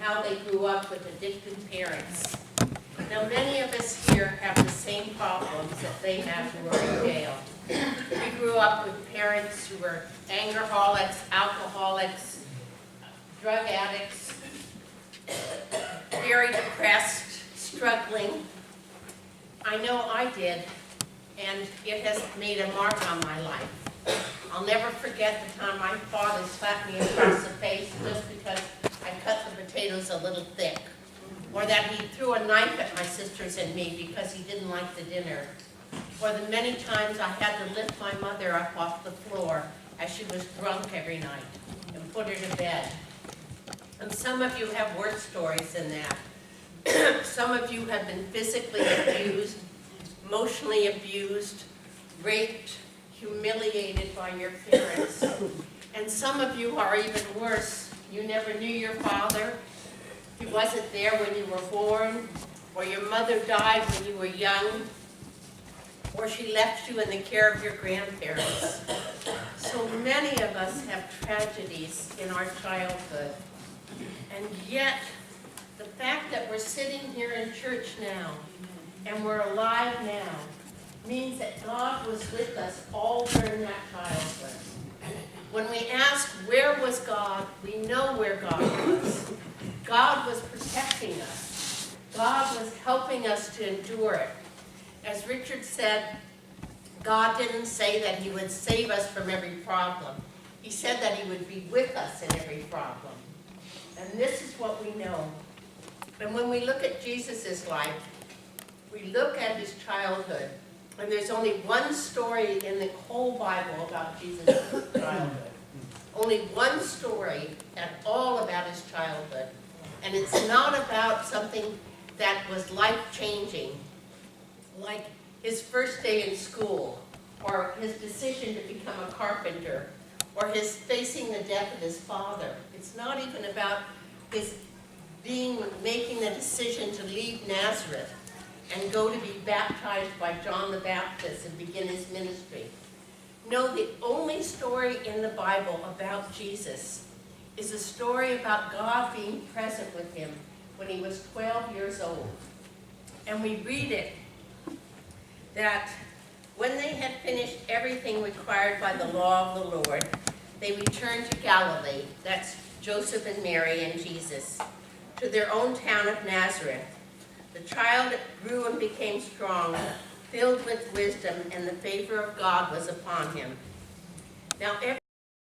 how they grew up with addicted parents. Now, many of us here have the same problems that they have who are in jail. We grew up with parents who were angerholics, alcoholics, drug addicts, very depressed, struggling. I know I did, and it has made a mark on my life. I'll never forget the time my father slapped me across the face just because I cut the potatoes a little thick. Or that he threw a knife at my sisters and me because he didn't like the dinner. Or the many times I had to lift my mother up off the floor as she was drunk every night and put her to bed. And some of you have worse stories than that. Some of you have been physically abused, emotionally abused, raped, humiliated by your parents. And some of you are even worse. You never knew your father. He wasn't there when you were born, or your mother died when you were young, or she left you in the care of your grandparents. So many of us have tragedies in our childhood. And yet, the fact that we're sitting here in church now, and we're alive now, means that God was with us all during that childhood. When we ask, where was God? We know where God was. God was protecting us. God was helping us to endure it. As Richard said, God didn't say that he would save us from every problem. He said that he would be with us in every problem. And this is what we know. And when we look at Jesus' life, we look at his childhood, and there's only one story in the whole Bible about Jesus' childhood. Only one story at all about his childhood. And it's not about something that was life-changing, like his first day in school, or his decision to become a carpenter, or his facing the death of his father. It's not even about his making the decision to leave Nazareth and go to be baptized by John the Baptist and begin his ministry. No, the only story in the Bible about Jesus is a story about God being present with him when he was 12 years old. And we read it, that when they had finished everything required by the law of the Lord, they returned to Galilee, that's Joseph and Mary and Jesus, to their own town of Nazareth. The child grew and became strong, filled with wisdom, and the favor of God was upon him. Now,